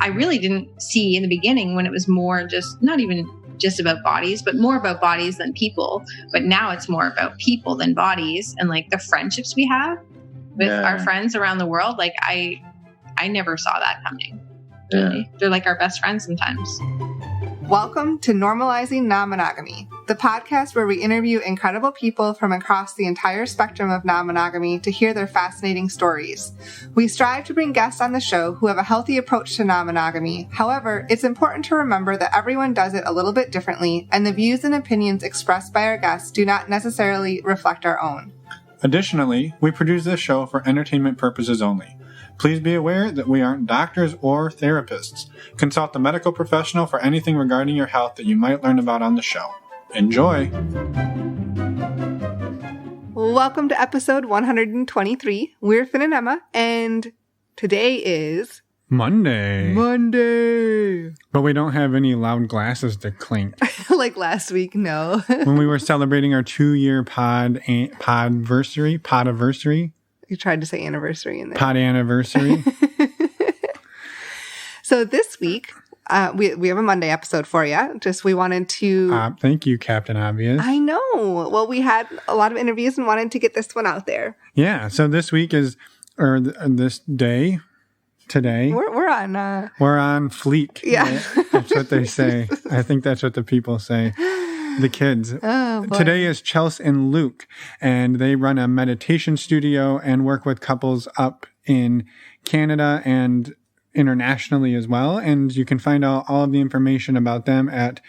I really didn't see in the beginning when it was more just, not even just about bodies, but more about bodies than people. But now it's more about people than bodies, and like the friendships we have with our friends around the world. Like I never saw that coming. Really. They're like our best friends sometimes. Welcome to Normalizing Non-Monogamy, the podcast where we interview incredible people from across the entire spectrum of non-monogamy to hear their fascinating stories. We strive to bring guests on the show who have a healthy approach to non-monogamy. However, it's important to remember that everyone does it a little bit differently, and the views and opinions expressed by our guests do not necessarily reflect our own. Additionally, we produce this show for entertainment purposes only. Please be aware that we aren't doctors or therapists. Consult a medical professional for anything regarding your health that you might learn about on the show. Enjoy! Welcome to episode 123. We're Finn and Emma, and today is... Monday. But we don't have any loud glasses to clink. Like last week, no. When we were celebrating our 2-year podiversary. You tried to say anniversary in there. Pod anniversary. So this week, we have a Monday episode for you. Just we wanted to... thank you, Captain Obvious. I know. Well, we had a lot of interviews and wanted to get this one out there. Yeah. So this week is, or this day, today. We're on... We're on fleek. Yeah. Right? That's what they say. I think that's what the people say. The kids. Oh, boy. Today is Chels and Luc, and they run a meditation studio and work with couples up in Canada and internationally as well. And you can find out all of the information about them at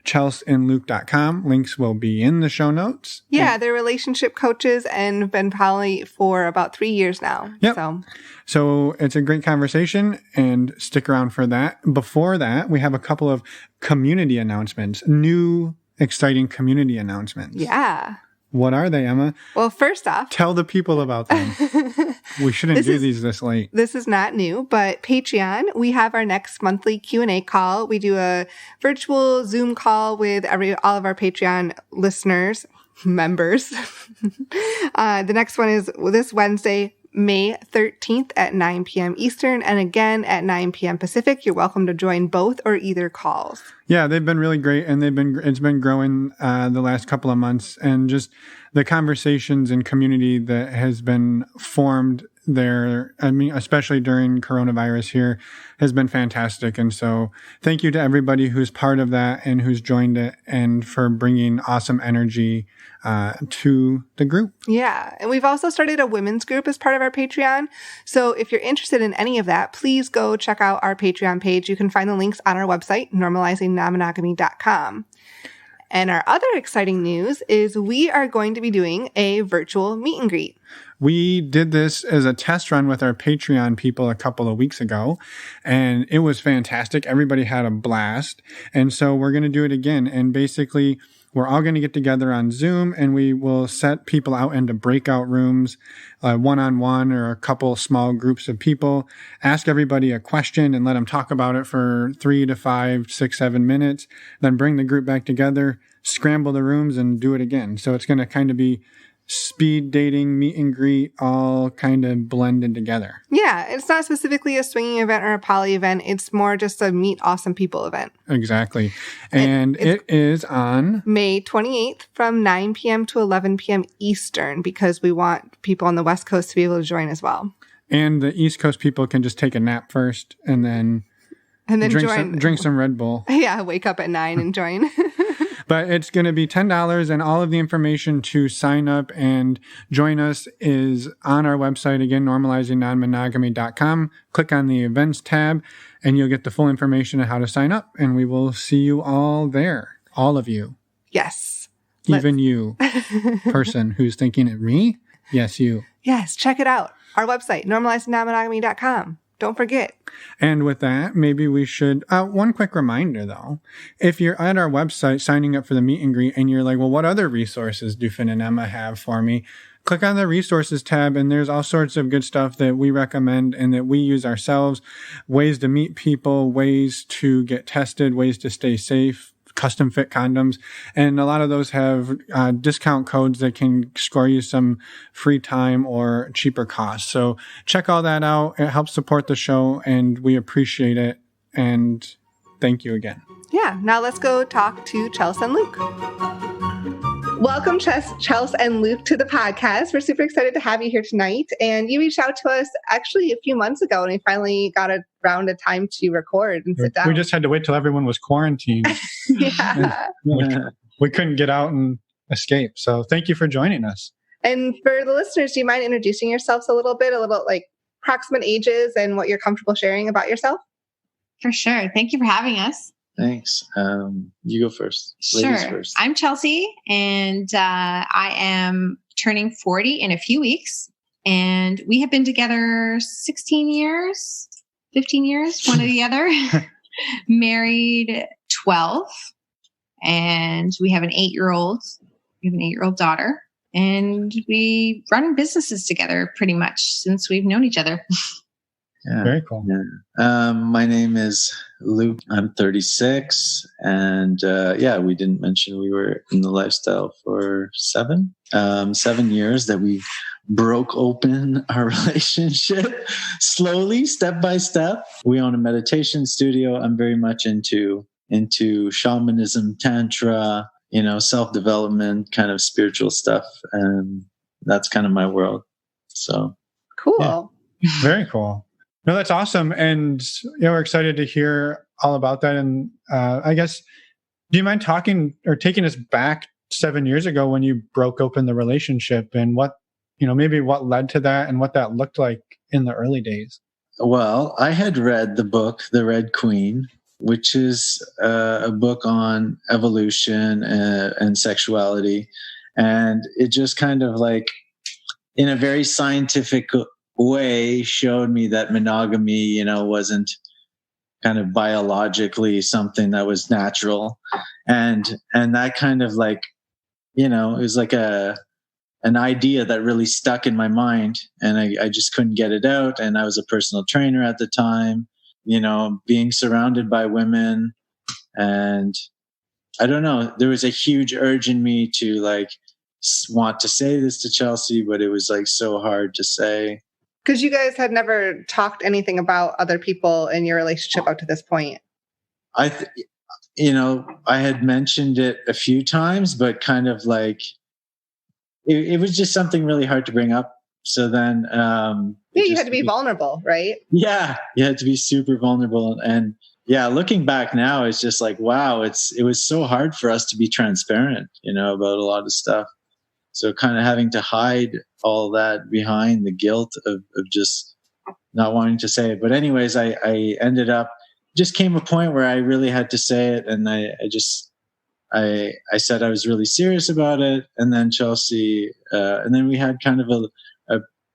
chelsandluc.com. Links will be in the show notes. Yeah, they're relationship coaches and have been probably for about 3 years now. Yep. So it's a great conversation, and stick around for that. Before that, we have a couple of community announcements, new exciting community announcements. Yeah. What are they, Emma? Well, first off, tell the people about them. We shouldn't do these this late. This is not new, but Patreon, we have our next monthly Q&A call. We do a virtual Zoom call with all of our Patreon members. The next one is this Wednesday, May 13th at 9 p.m. Eastern, and again at 9 p.m. Pacific. You're welcome to join both or either calls. Yeah, they've been really great, and it's been growing the last couple of months, and just the conversations and community that has been formed there, I mean, especially during coronavirus here, has been fantastic. And so thank you to everybody who's part of that and who's joined it, and for bringing awesome energy to the group. Yeah. And we've also started a women's group as part of our Patreon. So if you're interested in any of that, please go check out our Patreon page. You can find the links on our website, normalizingnonmonogamy.com. And our other exciting news is we are going to be doing a virtual meet and greet. We did this as a test run with our Patreon people a couple of weeks ago, and it was fantastic. Everybody had a blast. And so we're going to do it again. And basically, we're all going to get together on Zoom, and we will set people out into breakout rooms, one-on-one or a couple small groups of people, ask everybody a question and let them talk about it for 3 to 5, 6, 7 minutes, then bring the group back together, scramble the rooms, and do it again. So it's going to kind of be speed dating, meet and greet, all kind of blended together. Yeah, it's not specifically a swinging event or a poly event. It's more just a meet awesome people event. Exactly. And it is on May 28th from 9 p.m. to 11 p.m. Eastern, because we want people on the West Coast to be able to join as well. And the East Coast people can just take a nap first and then drink some Red Bull. Yeah, wake up at 9 and join. But it's going to be $10, and all of the information to sign up and join us is on our website. Again, normalizingnonmonogamy.com. Click on the events tab, and you'll get the full information on how to sign up. And we will see you all there. All of you. Yes. Even you, person who's thinking of me. Yes, you. Yes, check it out. Our website, normalizingnonmonogamy.com. Don't forget. And with that, maybe we should, one quick reminder though, if you're at our website signing up for the meet and greet and you're like, well, what other resources do Finn and Emma have for me? Click on the resources tab, and there's all sorts of good stuff that we recommend and that we use ourselves, ways to meet people, ways to get tested, ways to stay safe, custom fit condoms. And a lot of those have discount codes that can score you some free time or cheaper costs. So check all that out. It helps support the show, and we appreciate it. And thank you again. Yeah, now let's go talk to Chels and Luc. Welcome, Chels and Luc, to the podcast. We're super excited to have you here tonight. And you reached out to us actually a few months ago, and we finally got around a time to record and sit down. We just had to wait till everyone was quarantined. Yeah. We couldn't get out and escape. So thank you for joining us. And for the listeners, do you mind introducing yourselves a little like approximate ages and what you're comfortable sharing about yourself? For sure. Thank you for having us. Thanks. You go first. Sure. Ladies first. I'm Chelsea, and I am turning 40 in a few weeks. And we have been together 16 years, 15 years, one or the other. Married 12. And we have an 8-year-old. We have an 8-year-old daughter. And we run businesses together pretty much since we've known each other. Yeah. Very cool. Yeah. My name is Luc. I'm 36. And we didn't mention we were in the lifestyle for 7 years that we broke open our relationship slowly, step by step. We own a meditation studio. I'm very much into shamanism, tantra, self-development, kind of spiritual stuff. And that's kind of my world. So cool. Yeah. Very cool. No, that's awesome. And we're excited to hear all about that. And I guess, do you mind talking or taking us back 7 years ago when you broke open the relationship, and what, maybe what led to that and what that looked like in the early days? Well, I had read the book, The Red Queen, which is a book on evolution and sexuality. And it just kind of like, in a very scientific way, showed me that monogamy, wasn't kind of biologically something that was natural. And that kind of like, it was like an idea that really stuck in my mind, and I just couldn't get it out. And I was a personal trainer at the time, being surrounded by women. And I don't know, there was a huge urge in me to like want to say this to Chelsea, but it was like so hard to say. Because you guys had never talked anything about other people in your relationship up to this point. I had mentioned it a few times, but kind of like, it was just something really hard to bring up. So then, you had to be vulnerable, right? Yeah, you had to be super vulnerable. And yeah, looking back now, it's just like, wow, it was so hard for us to be transparent, about a lot of stuff. So kind of having to hide all that behind the guilt of just not wanting to say it. But anyways, I ended up, just came a point where I really had to say it. And I said I was really serious about it. And then Chelsea, and then we had kind of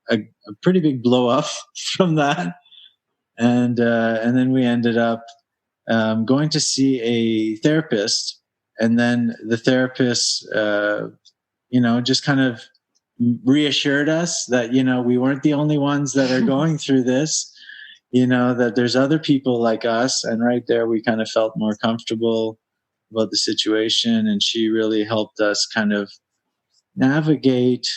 a pretty big blow up from that. And then we ended up going to see a therapist. And then the therapist, just kind of reassured us that, we weren't the only ones that are going through this, that there's other people like us. And right there, we kind of felt more comfortable about the situation. And she really helped us kind of navigate,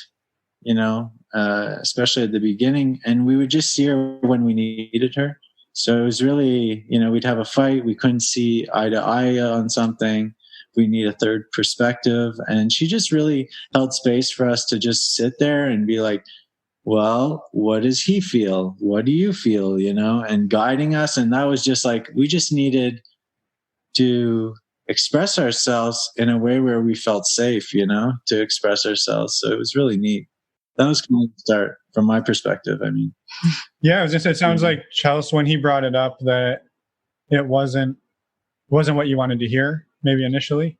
especially at the beginning. And we would just see her when we needed her. So it was really, we'd have a fight. We couldn't see eye to eye on something. We need a third perspective. And she just really held space for us to just sit there and be like, well, what does he feel? What do you feel? And guiding us. And that was just like, we just needed to express ourselves in a way where we felt safe, to express ourselves. So it was really neat. That was kind of the start from my perspective. I mean, yeah, it sounds like Chels, when he brought it up, that it wasn't what you wanted to hear. Maybe initially?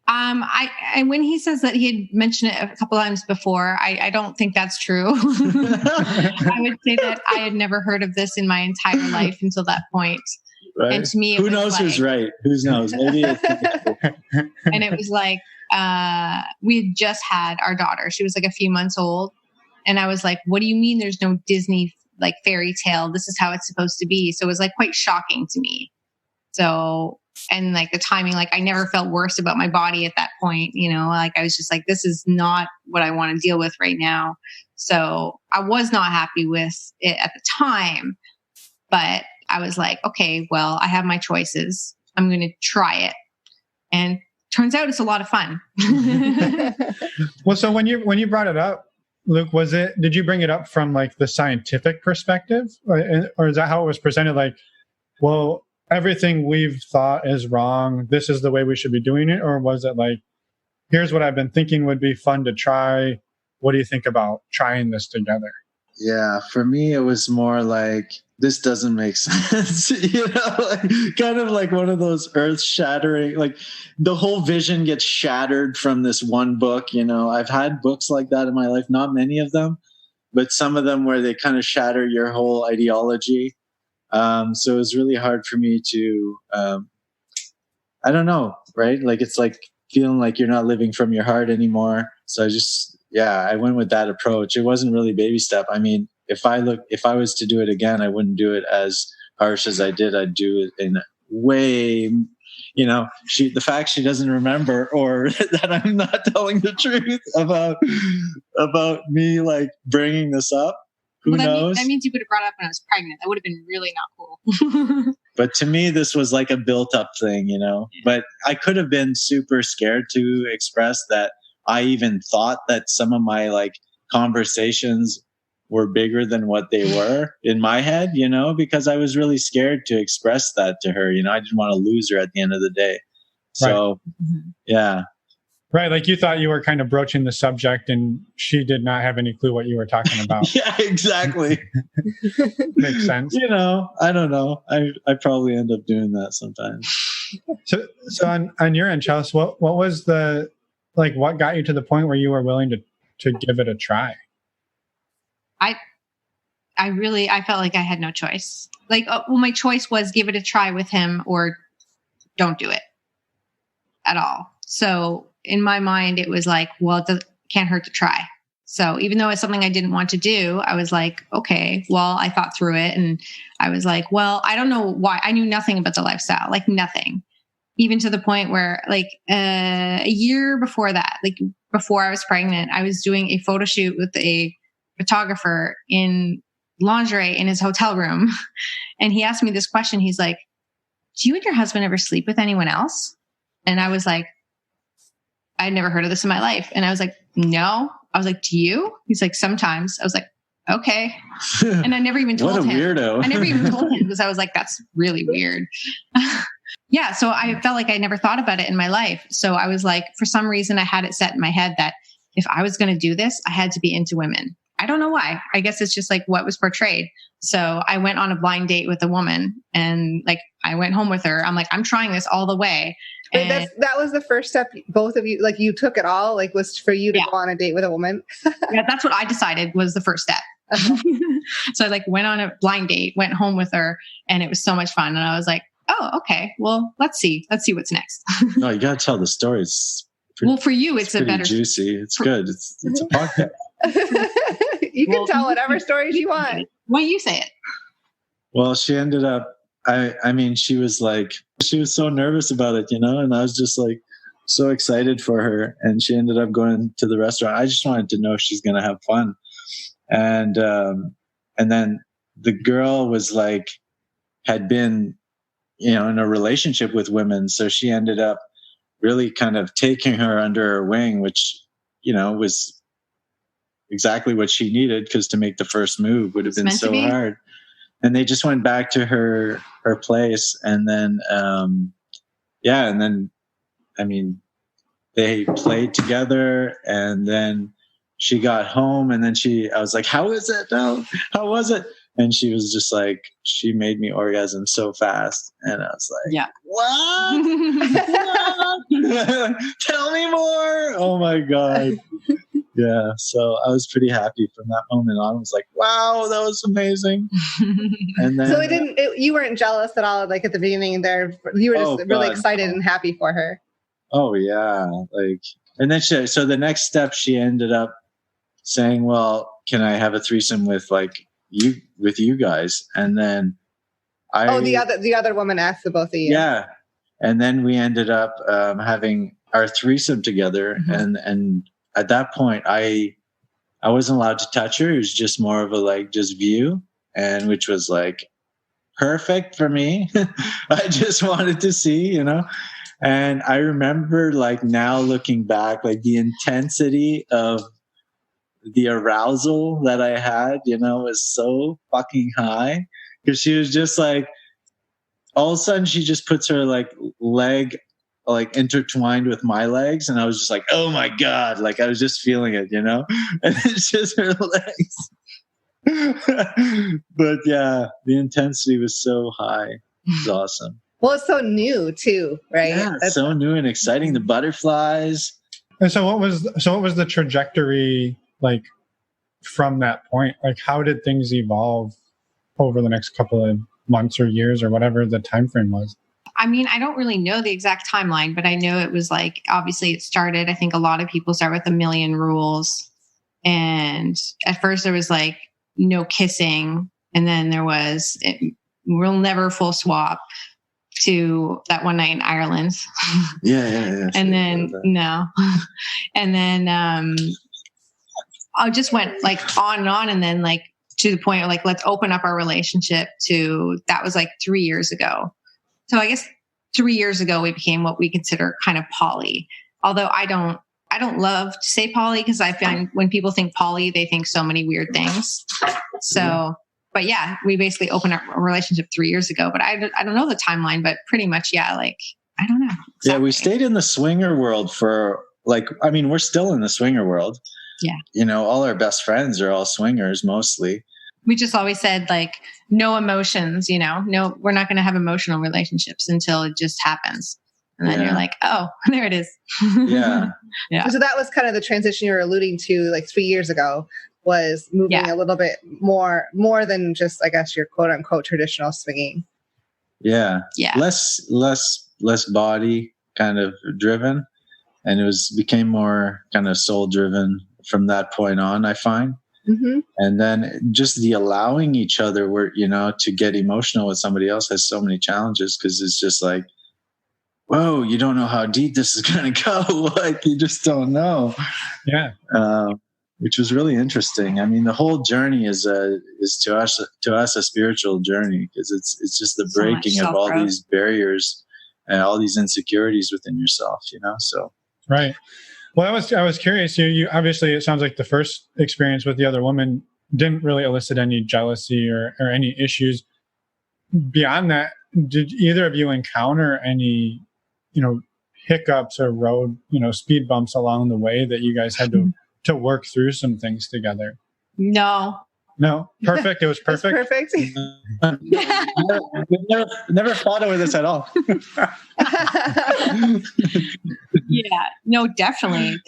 When he says that he had mentioned it a couple times before, I don't think that's true. I would say that I had never heard of this in my entire life until that point. Right. And to me, who knows who's right? Who knows? Maybe it's and it was like, we had just had our daughter. She was like a few months old. And I was like, what do you mean there's no Disney like fairy tale? This is how it's supposed to be. So it was like quite shocking to me. So and like the timing, like I never felt worse about my body at that point, you know, like I was just like, this is not what I want to deal with right now. So I was not happy with it at the time, but I was like, okay, well, I have my choices. I'm going to try it. And turns out it's a lot of fun. Well, so when you brought it up, Luc, did you bring it up from like the scientific perspective, or is that how it was presented? Like, well, everything we've thought is wrong. This is the way we should be doing it. Or was it like, here's what I've been thinking would be fun to try. What do you think about trying this together? Yeah, for me, it was more like, this doesn't make sense, you know, like, kind of like one of those earth shattering, like the whole vision gets shattered from this one book. You know, I've had books like that in my life, not many of them, but some of them where they kind of shatter your whole ideology. So it was really hard for me to, I don't know, right? Like, it's like feeling like you're not living from your heart anymore. So I went with that approach. It wasn't really baby step. I mean, if I was to do it again, I wouldn't do it as harsh as I did. I'd do it in way, you know, the fact she doesn't remember, or that I'm not telling the truth about me like bringing this up. Who knows? That means you would have brought it up when I was pregnant. That would have been really not cool. But to me, this was like a built up thing, you know, but I could have been super scared to express that. I even thought that some of my like conversations were bigger than what they were in my head, you know, because I was really scared to express that to her. You know, I didn't want to lose her at the end of the day. So, yeah. Right. Like you thought you were kind of broaching the subject and she did not have any clue what you were talking about. Yeah, exactly. Makes sense. You know, I don't know. I probably end up doing that sometimes. So on your end, Chels, what was what got you to the point where you were willing to give it a try? I felt like I had no choice. Like, my choice was give it a try with him or don't do it at all. So in my mind, it was like, well, it can't hurt to try. So even though it's something I didn't want to do, I was like, okay, well, I thought through it and I was like, well, I don't know why. I knew nothing about the lifestyle, like nothing. Even to the point where like a year before that, like before I was pregnant, I was doing a photo shoot with a photographer in lingerie in his hotel room. And he asked me this question. He's like, do you and your husband ever sleep with anyone else? And I was like, I'd never heard of this in my life. And I was like, no. I was like, do you? He's like, sometimes. I was like, okay. And I never even told him. What a weirdo. I never even told him because I was like, that's really weird. Yeah. So I felt like I never thought about it in my life. So I was like, for some reason, I had it set in my head that if I was going to do this, I had to be into women. I don't know why. I guess it's just like what was portrayed. So I went on a blind date with a woman and like I went home with her. I'm like, I'm trying this all the way. And that was the first step, both of you, like you took it all, like was for you to go on a date with a woman. Yeah, that's what I decided was the first step. So I like went on a blind date, went home with her, and it was so much fun. And I was like, oh, okay, well, let's see what's next. No, you got to tell the story. It's for you, it's a better juicy. It's good. It's a podcast. You can tell whatever stories you want. Why you say it? Well, she ended up, I mean, she was so nervous about it, you know, and I was just like so excited for her. And she ended up going to the restaurant. I just wanted to know if she's going to have fun. And then the girl was like, had been, you know, in a relationship with women. So she ended up really kind of taking her under her wing, which, you know, was exactly what she needed, because to make the first move would have been so hard. And they just went back to her place. And then, and then, I mean, they played together, and then she got home, and then I was like, how is it? No, how was it? And she was just like, she made me orgasm so fast. And I was like, yeah, what? Tell me more. Oh my God. Yeah. So I was pretty happy from that moment on. I was like, wow, that was amazing. And then, so you weren't jealous at all, like at the beginning there. You were just really excited and happy for her. Oh yeah. Like, and then so the next step, she ended up saying, well, can I have a threesome with you guys? And then the other woman asked the both of you. Yeah. And then we ended up having our threesome together. And at that point, I wasn't allowed to touch her. It was just more of a like just view, and which was like perfect for me. I just wanted to see, you know. And I remember like now looking back, like the intensity of the arousal that I had, you know, was so fucking high, because she was just like, all of a sudden she just puts her like leg like intertwined with my legs, and I was just like, oh my God, like I was just feeling it, you know. And it's just her legs. But yeah, the intensity was so high. It was awesome. Well, it's so new too, right? Yeah, it's so new and exciting. The butterflies. And so what was the trajectory like from that point? Like, how did things evolve over the next couple of months or years or whatever the time frame was? I mean, I don't really know the exact timeline, but I know it was like, obviously it started, I think a lot of people start with 1,000,000 rules. And at first there was like no kissing. And then there was, we'll never full swap, to that one night in Ireland. Yeah. And then, no. And then I just went like on and on. And then like to the point of like, let's open up our relationship to, that was like 3 years ago. So I guess 3 years ago, we became what we consider kind of poly. Although I don't love to say poly, because I find when people think poly, they think so many weird things. So, but yeah, we basically opened up a relationship 3 years ago, but I don't know the timeline, but pretty much, yeah, like, I don't know. Exactly. Yeah, we stayed in the swinger world for like, I mean, we're still in the swinger world. Yeah. You know, all our best friends are all swingers mostly. We just always said like no emotions, you know, no, we're not going to have emotional relationships until it just happens. And then you're like, oh, there it is. Yeah. Yeah. So that was kind of the transition you were alluding to like 3 years ago, was moving a little bit more than just, I guess, your quote unquote traditional swinging. Yeah. Yeah. Less body kind of driven. And it became more kind of soul driven from that point on, I find. Mm-hmm. And then just the allowing each other, where, you know, to get emotional with somebody else has so many challenges, because it's just like, whoa, you don't know how deep this is going to go. Like, you just don't know. Yeah. Which was really interesting. I mean, the whole journey is to us a spiritual journey, because it's just the breaking of all these barriers and all these insecurities within yourself, you know? So. Right. Well, I was curious. You obviously, it sounds like the first experience with the other woman didn't really elicit any jealousy or any issues. Beyond that, did either of you encounter any, you know, hiccups or road, you know, speed bumps along the way that you guys had to work through some things together? No. Perfect. It was perfect. Perfect. never thought over this at all. Yeah, no, definitely.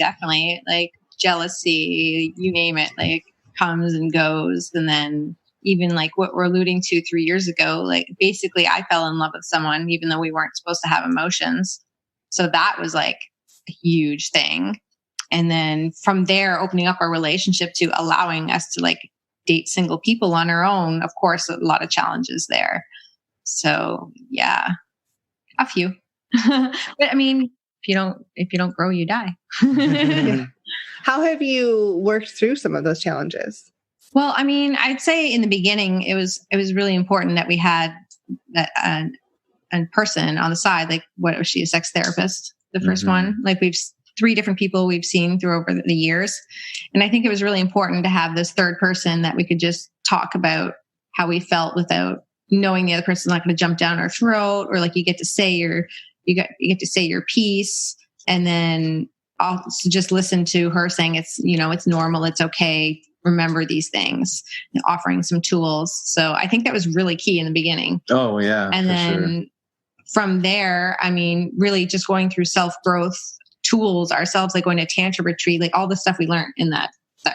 Like jealousy, you name it, like comes and goes. And then even like what we're alluding to 3 years ago, like basically I fell in love with someone, even though we weren't supposed to have emotions. So that was like a huge thing. And then from there, opening up our relationship to allowing us to like date single people on our own. Of course, a lot of challenges there. So yeah, a few. But I mean, if you don't grow, you die. How have you worked through some of those challenges? Well, I mean, I'd say in the beginning, it was really important that we had a person on the side. Like, what was she, a sex therapist? The first one, like we've 3 different people we've seen through over the years. And I think it was really important to have this third person that we could just talk about how we felt without knowing the other person's not going to jump down our throat, or like you get to say your piece, and then also just listen to her saying it's normal, it's okay, remember these things, and offering some tools. So I think that was really key in the beginning. Oh yeah. And then from there, I mean, really just going through self-growth tools ourselves, like going to tantra retreat, like all the stuff we learned in that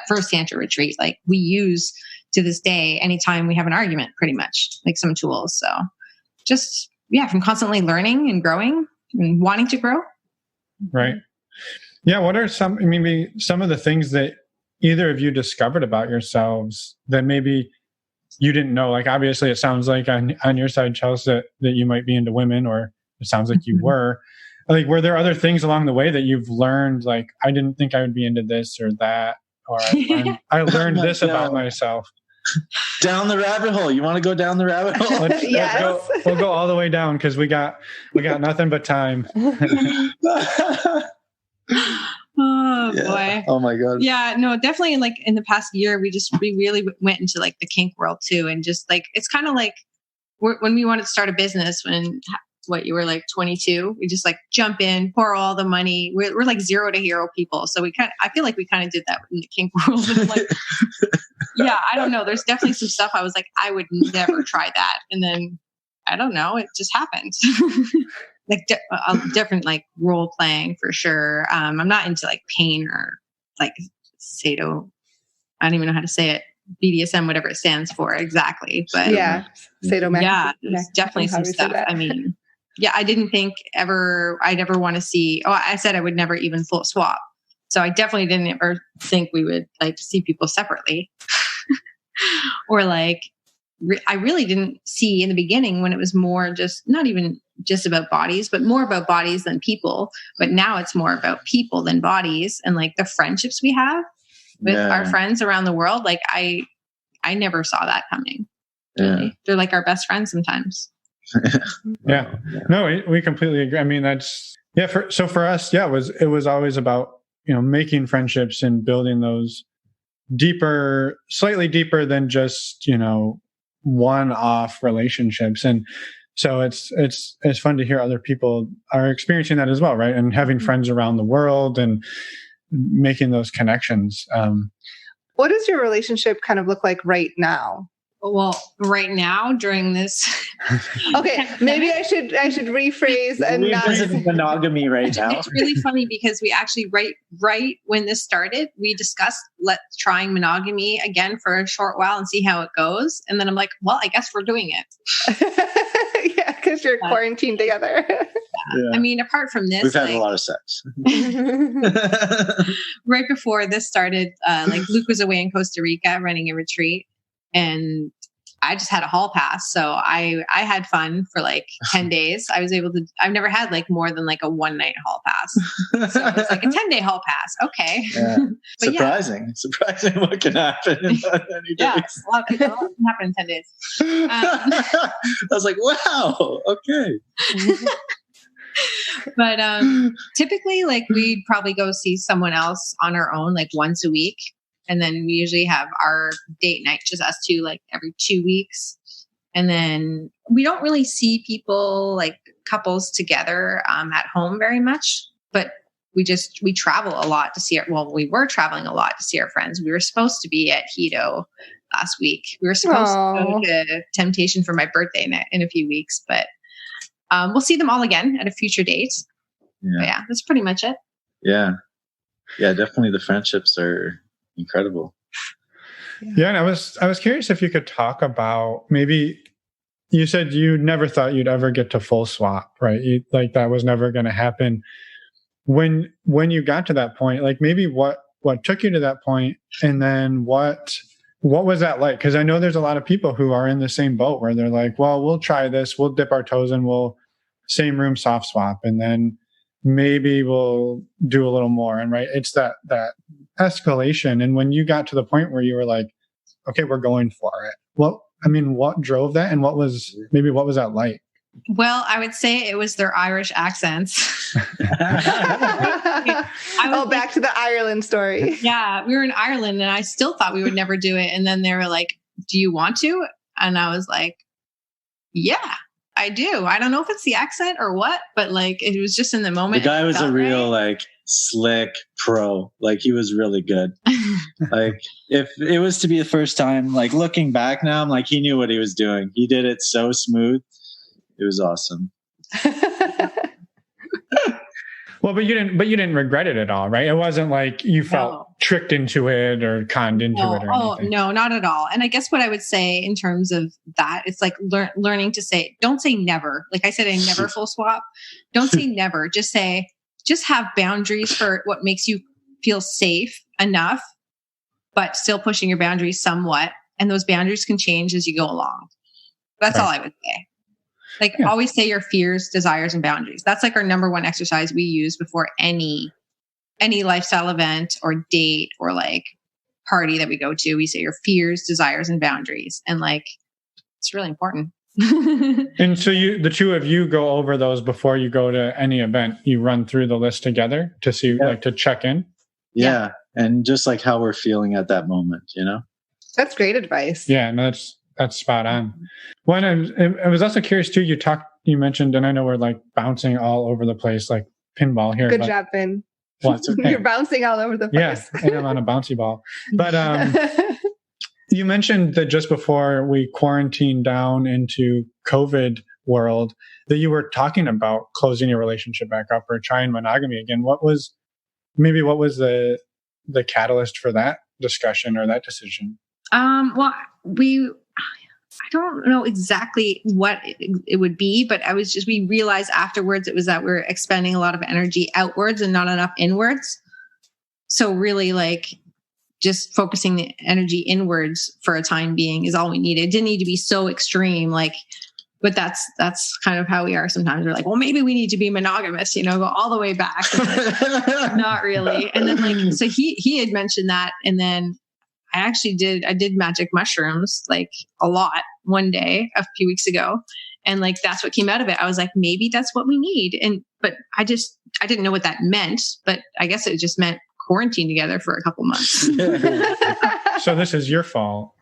first tantra retreat, like we use to this day, anytime we have an argument, pretty much, like some tools. So just, yeah, from constantly learning and growing and wanting to grow. Right. Yeah. What are maybe some of the things that either of you discovered about yourselves that maybe you didn't know? Like, obviously it sounds like on your side, Chels, that you might be into women, or it sounds like you were. Like, were there other things along the way that you've learned? Like, I didn't think I would be into this or that, or I learned this about myself. Down the rabbit hole. You want to go down the rabbit hole? Let's go. We'll go all the way down because we got nothing but time. Oh boy. Oh my God. Yeah, no, definitely. Like in the past year, we really went into like the kink world too, and just like it's kind of like when we wanted to start a business when you were like 22, we just like jump in, pour all the money. We're like zero to hero people, so I feel like we kind of did that in the kink world. And like, yeah, I don't know. There's definitely some stuff I was like, I would never try that, and then I don't know, it just happened. Like different like role playing for sure. I'm not into like pain or like sado. I don't even know how to say it. BDSM, whatever it stands for exactly. But sadomasochism. Yeah, there's definitely some stuff. I mean, yeah, I didn't think I'd ever want to see. Oh, I said I would never even full swap. So I definitely didn't ever think we would like see people separately, or like. I really didn't see in the beginning when it was more just not even just about bodies, but more about bodies than people. But now it's more about people than bodies, and like the friendships we have with our friends around the world. Like I never saw that coming. Really. Yeah. They're like our best friends sometimes. Yeah. No, we completely agree. I mean, that's for us, it was always about, making friendships and building those deeper, slightly deeper than just, one-off relationships. And so it's fun to hear other people are experiencing that as well, right? And having friends around the world and making those connections. What does your relationship kind of look like right now? Well, right now during this, okay, maybe I should rephrase and not monogamy right now. It's really funny because we actually right when this started, we discussed trying monogamy again for a short while and see how it goes. And then I'm like, well, I guess we're doing it. Yeah, because you're quarantined together. Yeah. I mean, apart from this, we've had a lot of sex. Right before this started, like Luc was away in Costa Rica running a retreat. And I just had a hall pass. So I had fun for like 10 days. I've never had like more than like a 1-night hall pass. So it was like a 10-day hall pass. Okay. Yeah. Surprising what can happen in that many days. Yeah, a lot can happen in 10 days. I was like, wow, okay. But typically like we'd probably go see someone else on our own like once a week. And then we usually have our date night, just us two, like every 2 weeks. And then we don't really see people like couples together at home very much, but we travel a lot to see we were traveling a lot to see our friends. We were supposed to be at Hito last week. We were supposed to go to Temptation for my birthday in a few weeks, but we'll see them all again at a future date. Yeah. But yeah, that's pretty much it. Yeah. Yeah, definitely the friendships are incredible. Yeah, and I was curious if you could talk about, maybe you said you never thought you'd ever get to full swap, right? Like that was never going to happen. When you got to that point, like maybe what took you to that point, and then what was that like? Because I know there's a lot of people who are in the same boat where they're like, well, we'll try this, we'll dip our toes in, we'll same room soft swap, and then maybe we'll do a little more. And right, it's that escalation. And when you got to the point where you were like, okay, we're going for it. What drove that, and what was that like? Well, I would say it was their Irish accents. Back to the Ireland story. Yeah, we were in Ireland and I still thought we would never do it. And then they were like, do you want to? And I was like, yeah, I do. I don't know if it's the accent or what, but like it was just in the moment. The guy was a real like slick pro. Like he was really good. Like if it was to be the first time, like looking back now, I'm like, he knew what he was doing. He did it so smooth. It was awesome. Well, but you didn't regret it at all, right? It wasn't like you felt tricked into it or conned into it or anything. No, not at all. And I guess what I would say in terms of that, it's like learning to say, don't say never. Like I said, I never full swap. Don't say never. Just have boundaries for what makes you feel safe enough, but still pushing your boundaries somewhat. And those boundaries can change as you go along. That's all I would say. Like always say your fears, desires, and boundaries. That's like our number one exercise we use before any lifestyle event or date or like party that we go to. We say your fears, desires, and boundaries. And like, it's really important. And so the two of you go over those before you go to any event. You run through the list together to see, like, to check in. Yeah. And just like how we're feeling at that moment, you know? That's great advice. Yeah, no, that's spot on. Well, I was also curious too, you mentioned, and I know we're like bouncing all over the place, like pinball here. Good job, Finn. Well, it's okay. You're bouncing all over the place. Yeah, and I'm on a bouncy ball. But you mentioned that just before we quarantined down into COVID world, that you were talking about closing your relationship back up or trying monogamy again. What was the catalyst for that discussion or that decision? Well, I don't know exactly what it would be, but we realized afterwards it was that we're expending a lot of energy outwards and not enough inwards. So really like just focusing the energy inwards for a time being is all we needed. It didn't need to be so extreme, like, but that's kind of how we are sometimes. We're like, well, maybe we need to be monogamous, go all the way back. Not really. And then like, so he had mentioned that. And then I did magic mushrooms like a lot one day a few weeks ago. And like, that's what came out of it. I was like, maybe that's what we need. But I didn't know what that meant, but I guess it just meant quarantine together for a couple months. So this is your fault.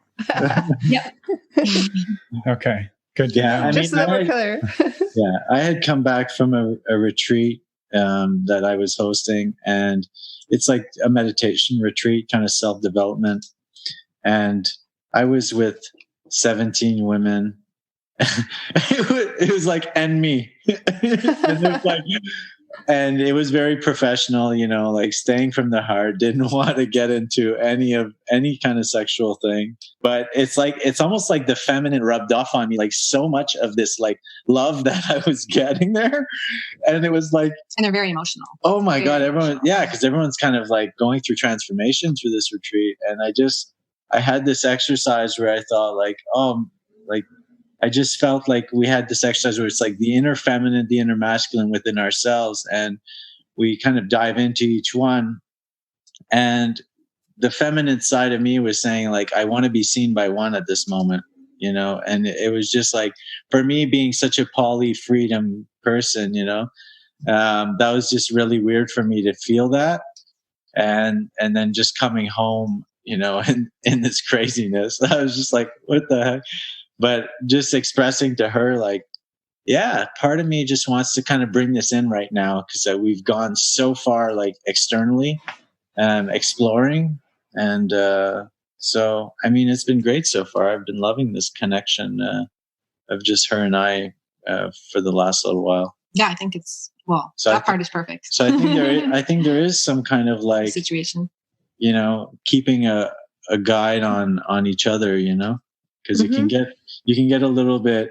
Yep. Okay. Good. Yeah. Just so that we're clear. Yeah. I had come back from a retreat that I was hosting, and it's like a meditation retreat, kind of self-development. And I was with 17 women. It was like, and me. And it was very professional, like staying from the heart, didn't want to get into any kind of sexual thing. But it's almost like the feminine rubbed off on me, like so much of this like love that I was getting there. And it was like, and they're very emotional. Oh my God, everyone. Yeah. Cause everyone's kind of like going through transformation through this retreat. And I had this exercise where I thought I just felt like we had this exercise where it's like the inner feminine, the inner masculine within ourselves. And we kind of dive into each one. And the feminine side of me was saying like, I want to be seen by one at this moment, and it was just like, for me being such a poly freedom person, that was just really weird for me to feel that. And then just coming home, in this craziness, I was just like, what the heck? But just expressing to her, like, yeah, part of me just wants to kind of bring this in right now because we've gone so far, like externally, exploring. And so, I mean, it's been great so far. I've been loving this connection of just her and I for the last little while. Yeah, I think that part is perfect. So I think there is some kind of like situation, keeping a guide on each other, because you can get a little bit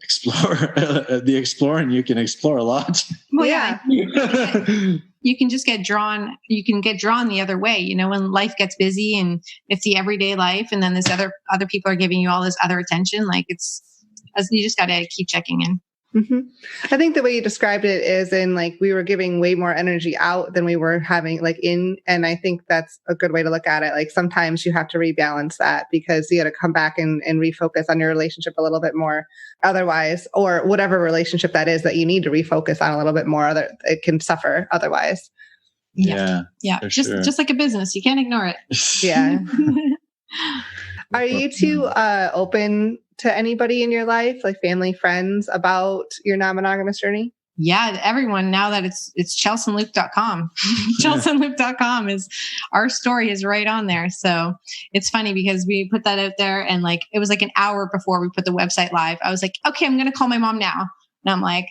exploring. You can explore a lot. Well, yeah. You can just get drawn. You can get drawn the other way. When life gets busy and it's the everyday life, and then this other people are giving you all this other attention. Like you just got to keep checking in. Mm-hmm. I think the way you described it is in like we were giving way more energy out than we were having like in. And I think that's a good way to look at it. Like sometimes you have to rebalance that because you got to come back and refocus on your relationship a little bit more. Otherwise, or whatever relationship that is that you need to refocus on a little bit more, it can suffer otherwise. Yeah. Just like a business. You can't ignore it. Yeah. Are you two open to anybody in your life, like family, friends, about your non-monogamous journey? Yeah, everyone, now that it's chelsandluc.com. Chelsandluc.com is our story is right on there. So it's funny because we put that out there and like it was like an hour before we put the website live. I was like, okay, I'm gonna call my mom now. And I'm like,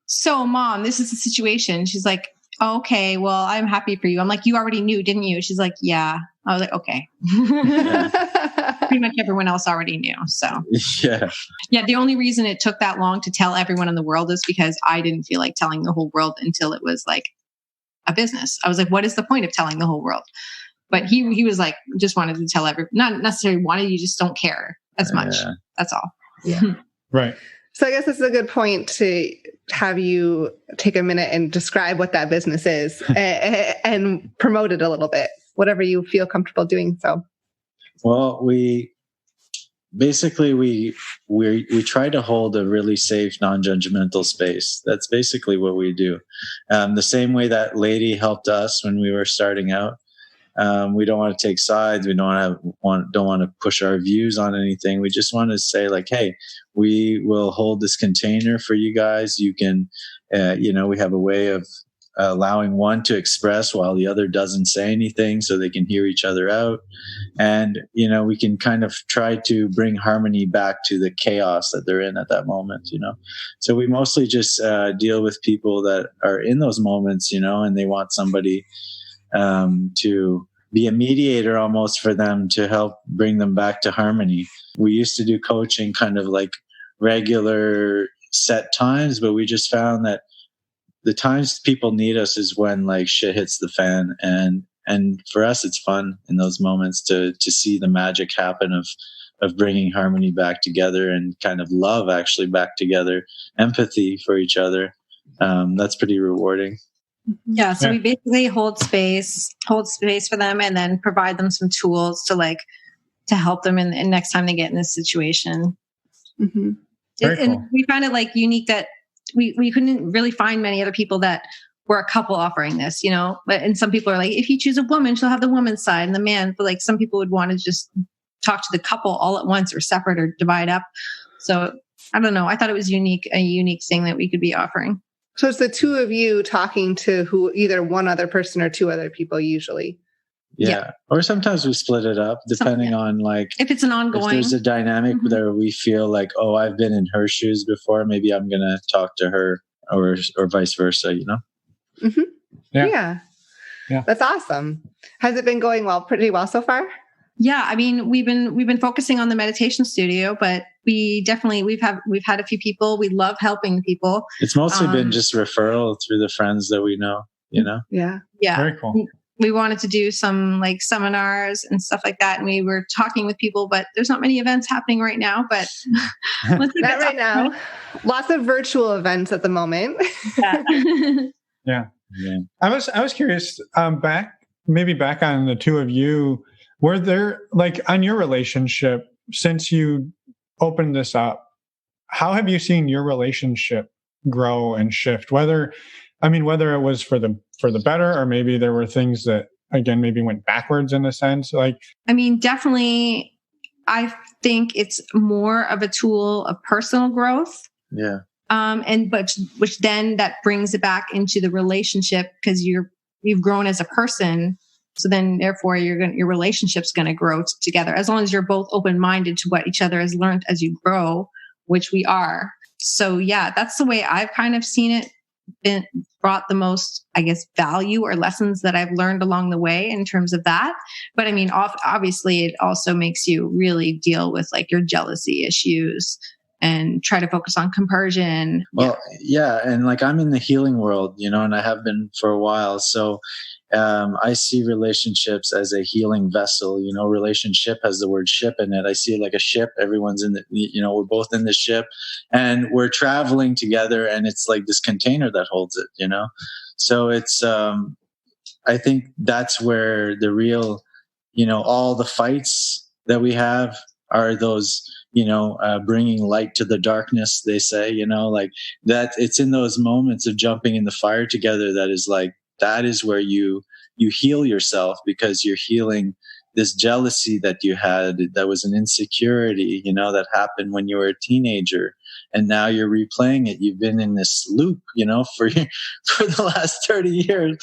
so Mom, this is the situation. She's like, oh, okay, well, I'm happy for you. I'm like, you already knew, didn't you? She's like, yeah. I was like, okay. Pretty much everyone else already knew. So yeah. The only reason it took that long to tell everyone in the world is because I didn't feel like telling the whole world until it was like a business. I was like, what is the point of telling the whole world? But he was like, just wanted to tell everyone, not necessarily wanted, you just don't care as much. That's all. Yeah. Right. So I guess this is a good point to have you take a minute and describe what that business is and promote it a little bit, whatever you feel comfortable doing so. Well, we try to hold a really safe, non-judgmental space. That's basically what we do. The same way that lady helped us when we were starting out. We don't want to take sides. We don't want to push our views on anything. We just want to say like, hey, we will hold this container for you guys. You can, we have a way of allowing one to express while the other doesn't say anything, so they can hear each other out. And, we can kind of try to bring harmony back to the chaos that they're in at that moment, So we mostly just deal with people that are in those moments, and they want somebody to be a mediator almost for them to help bring them back to harmony. We used to do coaching kind of like regular set times, but we just found that the times people need us is when like shit hits the fan. And for us, it's fun in those moments to see the magic happen of bringing harmony back together and kind of love actually back together, empathy for each other. That's pretty rewarding. Yeah. So we basically hold space for them and then provide them some tools to help them in next time they get in this situation. Mm-hmm. And we find it like unique that we couldn't really find many other people that were a couple offering this, and some people are like, if you choose a woman, she'll have the woman's side and the man, but like some people would want to just talk to the couple all at once or separate or divide up. So I don't know. I thought it was a unique thing that we could be offering. So it's the two of you talking to either one other person or two other people usually. Yeah. Or sometimes we split it up depending on like if it's an ongoing. If there's a dynamic where we feel like, oh, I've been in her shoes before, maybe I'm going to talk to her or vice versa, Mm-hmm. Yeah. That's awesome. Has it been going pretty well so far? Yeah, I mean, we've been focusing on the meditation studio, but we've had a few people. We love helping people. It's mostly been just referral through the friends that we know, Yeah. Very cool. We wanted to do some like seminars and stuff like that, and we were talking with people, but there's not many events happening right now. But not right now. Lots of virtual events at the moment. Yeah. I was curious. Back on the two of you. Were there, like, on your relationship, since you opened this up, how have you seen your relationship grow and shift? Whether it was for the better, or maybe there were things that, again, maybe went backwards in a sense. Like, I mean, definitely, I think it's more of a tool of personal growth. Yeah. Which then that brings it back into the relationship because you've grown as a person. So then, therefore, your relationship's going to grow together as long as you're both open-minded to what each other has learned as you grow, which we are. So yeah, that's the way I've kind of seen it. Brought the most, I guess, value or lessons that I've learned along the way in terms of that. But I mean, obviously, it also makes you really deal with like your jealousy issues and try to focus on compersion. Well, yeah, and like I'm in the healing world, and I have been for a while, so. I see relationships as a healing vessel. Relationship has the word ship in it. I see it like a ship. Everyone's in we're both in the ship and we're traveling together, and it's like this container that holds it, So it's, I think that's where the real, all the fights that we have are those, bringing light to the darkness, they say, like that. It's in those moments of jumping in the fire together that is where you heal yourself, because you're healing this jealousy that you had that was an insecurity, that happened when you were a teenager, and now you're replaying it. You've been in this loop, for the last 30 years,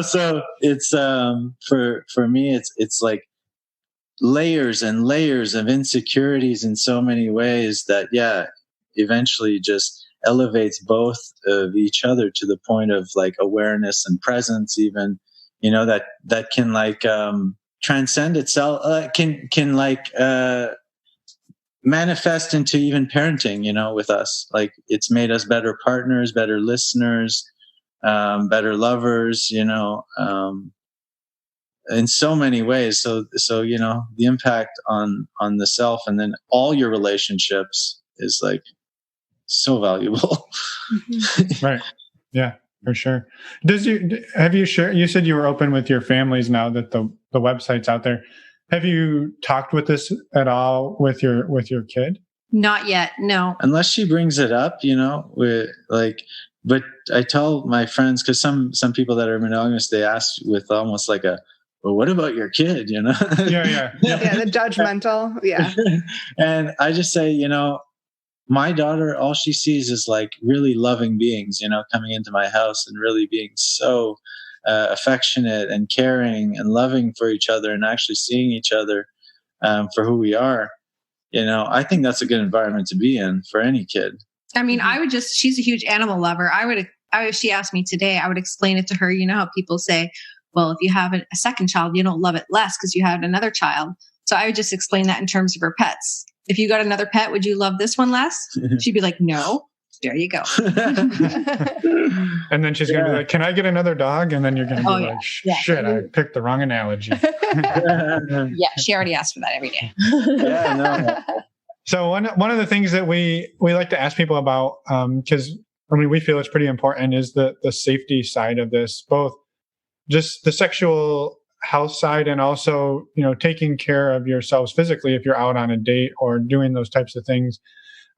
so it's for me it's like layers and layers of insecurities in so many ways that eventually just elevates both of each other to the point of like awareness and presence, even, that can like transcend itself, can like manifest into even parenting, with us. Like it's made us better partners, better listeners, better lovers, in so many ways. So the impact on the self, and then all your relationships is like so valuable. Right. Yeah, for sure. Have you shared, you said you were open with your families now that the website's out there. Have you talked with this at all with your kid? Not yet. No. Unless she brings it up, but I tell my friends, because some people that are monogamous, they ask with almost like well, what about your kid? Yeah, the judgmental. Yeah. And I just say, my daughter, all she sees is like really loving beings, coming into my house and really being so affectionate and caring and loving for each other and actually seeing each other for who we are. I think that's a good environment to be in for any kid. I mean, she's a huge animal lover. If she asked me today, I would explain it to her. You know how people say, well, if you have a second child, you don't love it less because you had another child. So I would just explain that in terms of her pets. If you got another pet, would you love this one less? She'd be like, no. There you go. And then she's going to be like, can I get another dog? And then you're going to be like, shit, I picked the wrong analogy. Yeah, she already asked for that every day. Yeah, no. So one of the things that we like to ask people about, because we feel it's pretty important, is the safety side of this, both just the sexual health side and also, taking care of yourselves physically if you're out on a date or doing those types of things.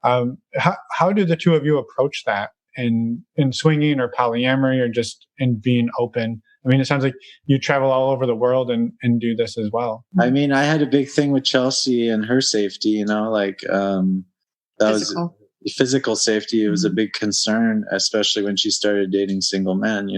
How do the two of you approach that in swinging or polyamory or just in being open? I mean, it sounds like you travel all over the world and do this as well. I mean, I had a big thing with Chelsea and her safety, that Physical. was physical safety. It was a big concern, especially when she started dating single men,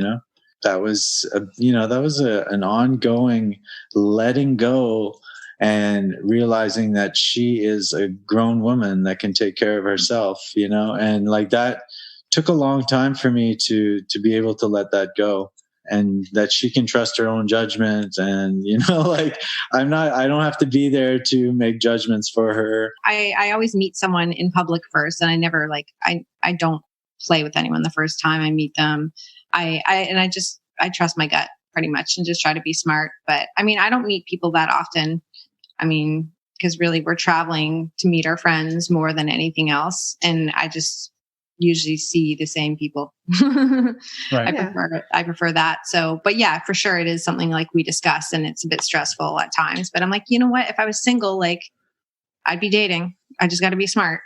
that was, an ongoing letting go and realizing that she is a grown woman that can take care of herself, and like that took a long time for me to be able to let that go. And that she can trust her own judgment, and I don't have to be there to make judgments for her. I always meet someone in public first, and I never I don't play with anyone the first time I meet them. I trust my gut pretty much and just try to be smart. But I mean, I don't meet people that often. I mean, because really we're traveling to meet our friends more than anything else, and I just usually see the same people. Right. I prefer that. So, but yeah, for sure. It is something like we discuss, and it's a bit stressful at times, but I'm like, you know what, if I was single, I'd be dating. I just got to be smart.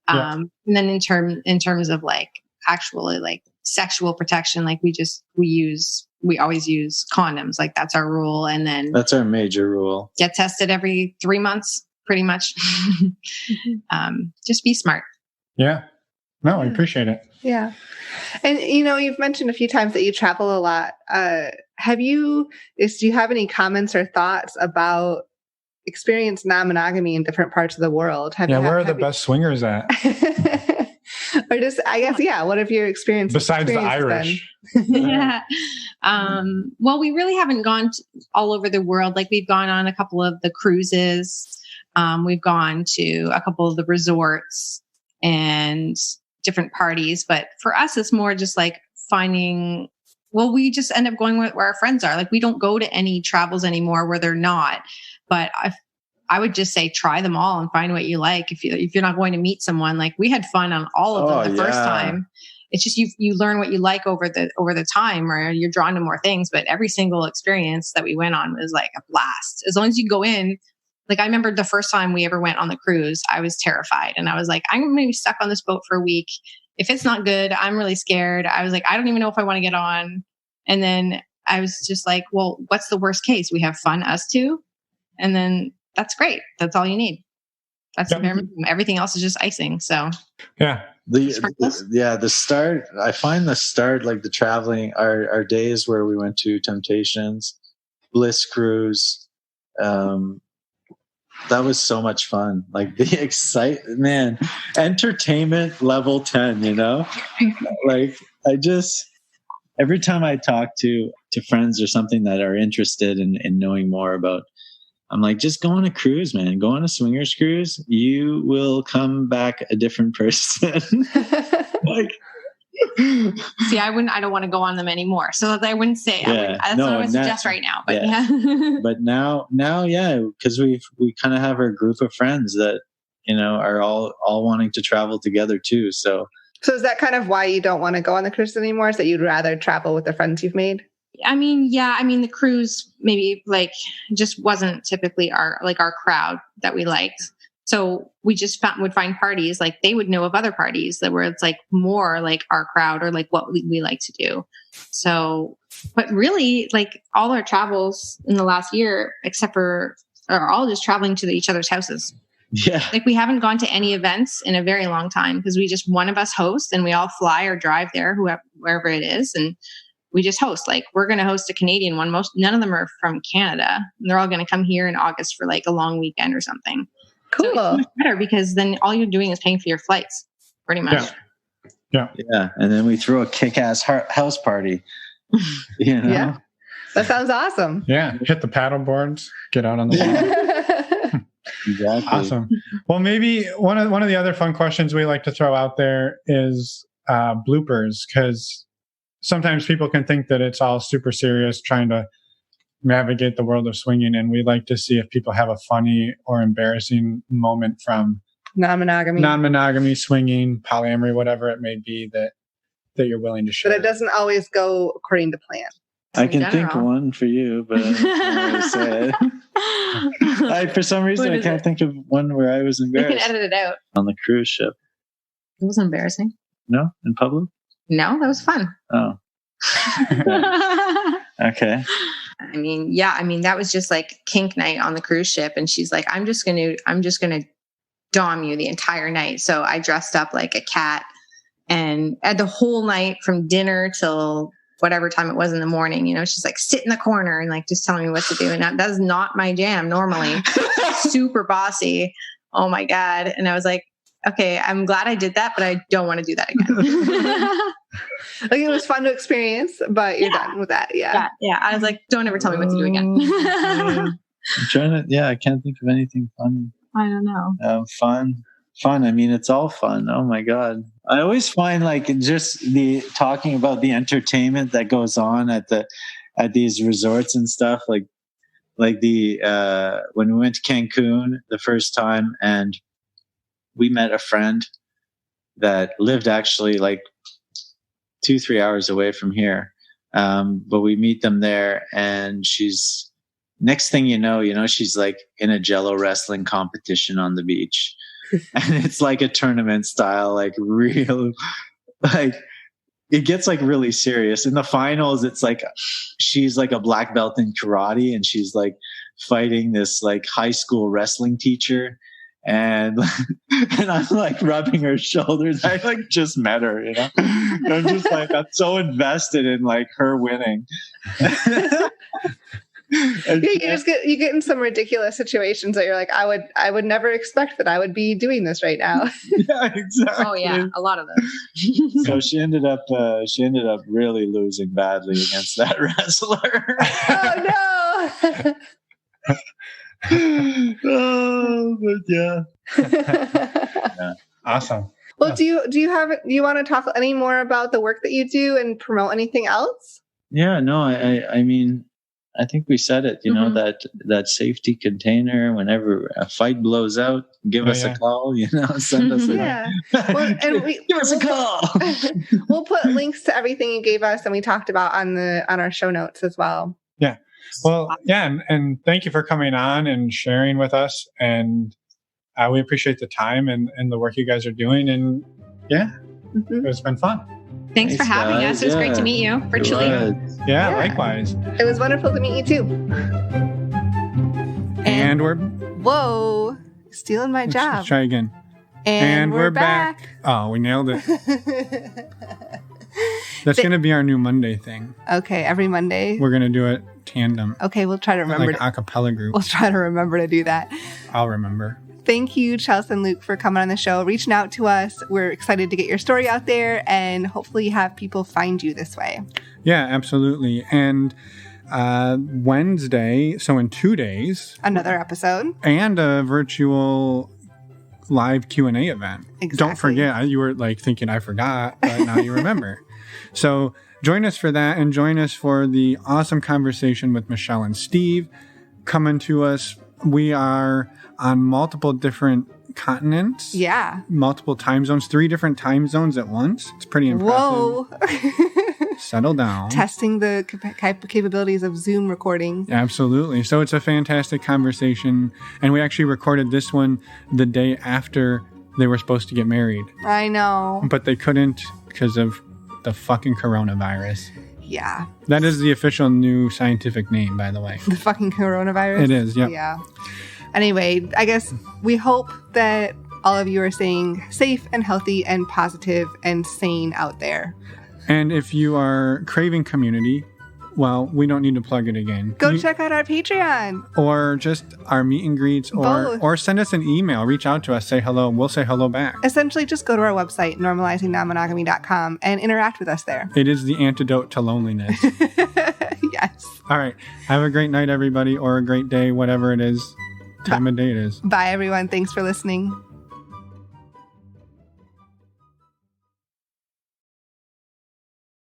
Yeah. And then in terms of actually sexual protection, we always use condoms. That's our rule. And then that's our major rule. Get tested every 3 months, pretty much. Just be smart. Yeah. No, I appreciate it. Yeah. And, you've mentioned a few times that you travel a lot. Do you have any comments or thoughts about experience non-monogamy in different parts of the world? Where are the best swingers at? Or just, I guess, what have your experiences besides the Irish? Yeah. Well, we really haven't gone all over the world. We've gone on a couple of the cruises. We've gone to a couple of the resorts and different parties, but for us, it's more just finding, we just end up going where our friends are. We don't go to any travels anymore where they're not, but I would just say, try them all and find what you like. If you're not going to meet someone, we had fun on all of them the first time. It's just, you learn what you like over the time, or you're drawn to more things, but every single experience that we went on was a blast. As long as you go in, I remember the first time we ever went on the cruise, I was terrified. And I was like, I'm going to be stuck on this boat for a week. If it's not good, I'm really scared. I was like, I don't even know if I want to get on. And then I was just like, well, what's the worst case? We have fun, us two. And then that's great. That's all you need. That's the bare minimum. Everything else is just icing. So yeah. The start, I find the start, the traveling, our days where we went to Temptations, Bliss Cruise, that was so much fun. The excitement, man, entertainment level 10, every time I talk to friends or something that are interested in knowing more about, I'm like, just go on a cruise, man. Go on a swingers cruise. You will come back a different person. See, I don't want to go on them anymore. So I wouldn't say, that's what I would suggest right now, but yeah. But now, because we kind of have our group of friends that, are all wanting to travel together too. So is that kind of why you don't want to go on the cruise anymore? Is that you'd rather travel with the friends you've made? I mean, the cruise maybe just wasn't typically our crowd that we liked. So we just would find parties, like they would know of other parties that where it's like more like our crowd or like what we like to do. So, but really like all our travels in the last year, except for, are all just traveling to each other's houses. Yeah. Like we haven't gone to any events in a very long time because we just, one of us hosts and we all fly or drive there, wherever it is. And we just host, like we're going to host a Canadian one. None of them are from Canada. And they're all going to come here in August for like a long weekend or something. Cool. So it's much better because then all you're doing is paying for your flights pretty much. Yeah. And then we throw a kick-ass house party. Yeah. That sounds awesome. Yeah. Hit the paddle boards, get out on the water. Exactly. Awesome. Well, maybe one of the other fun questions we like to throw out there is bloopers, because sometimes people can think that it's all super serious trying to navigate the world of swinging, and we like to see if people have a funny or embarrassing moment from non-monogamy, swinging, polyamory, whatever it may be that you're willing to share. But it doesn't always go according to plan. I can think of one for you, but I don't know how to say it. For some reason, I can't think of one where I was embarrassed. You can edit it out. On the cruise ship. It wasn't embarrassing. No? In public? No, that was fun. Oh. Okay. I mean, that was just like kink night on the cruise ship. And she's like, I'm just going to dom you the entire night. So I dressed up like a cat and the whole night from dinner till whatever time it was in the morning, she's like, sit in the corner and like, just telling me what to do. And that's not my jam normally. Super bossy. Oh my God. And I was like, okay, I'm glad I did that, but I don't want to do that again. Like it was fun to experience, but you're done with that. Yeah. I was like, don't ever tell me what to do again. I'm trying to, I can't think of anything funny. I don't know. Fun. I mean, it's all fun. Oh my God. I always find like just the talking about the entertainment that goes on at these resorts and stuff, like the, when we went to Cancun the first time and we met a friend that lived actually like 2-3 hours away from here. But we meet them there and she's, next thing you know, she's like in a Jello wrestling competition on the beach. And it's like a tournament style, like real, like it gets like really serious. In the finals, it's like, she's like a black belt in karate and she's like fighting this like high school wrestling teacher. And I'm like rubbing her shoulders. I like just met her, I'm just like, I'm so invested in like her winning. You get in some ridiculous situations that you're like, I would never expect that I would be doing this right now. Yeah, exactly. Oh yeah, a lot of those. So she ended up really losing badly against that wrestler. Oh no. Oh, but yeah. Awesome. Well, do you want to talk any more about the work that you do and promote anything else? Yeah, no, I mean, I think we said it, that safety container, whenever a fight blows out, give us a call, send us give us a call. We'll put links to everything you gave us and we talked about on our show notes as well. Yeah. Well, yeah. And thank you for coming on and sharing with us. And we appreciate the time and the work you guys are doing. And it's been fun. Thanks for having us. It was great to meet you virtually. Yeah, likewise. It was wonderful to meet you too. And we're... Whoa, stealing my job. Let's try again. And we're back. Oh, we nailed it. That's going to be our new Monday thing. Okay, every Monday. We're going to do it tandem. Okay, we'll try to remember. Like a cappella group. We'll try to remember to do that. I'll remember. Thank you, Chels and Luc, for coming on the show, reaching out to us. We're excited to get your story out there and hopefully have people find you this way. Yeah, absolutely. And Wednesday, so in 2 days. Another episode. And a virtual live Q&A event. Exactly. Don't forget, you were like thinking I forgot, but now you remember. So join us for that and join us for the awesome conversation with Michelle and Steve coming to us We are on multiple different continents. Yeah. Multiple time zones, 3 different time zones at once. It's pretty impressive. Whoa. Settle down. Testing the capabilities of Zoom recording. Absolutely. So it's a fantastic conversation. And we actually recorded this one the day after they were supposed to get married. I know. But they couldn't because of the fucking coronavirus. Yeah. That is the official new scientific name, by the way. The fucking coronavirus? It is, yep. Yeah. Anyway, I guess we hope that all of you are staying safe and healthy and positive and sane out there. And if you are craving community, well, we don't need to plug it again. Go check out our Patreon. Or just our meet and greets. Or send us an email. Reach out to us. Say hello. We'll say hello back. Essentially, just go to our website, normalizingnonmonogamy.com, and interact with us there. It is the antidote to loneliness. Yes. All right. Have a great night, everybody, or a great day, whatever it is. Time of day it is. Bye, everyone. Thanks for listening.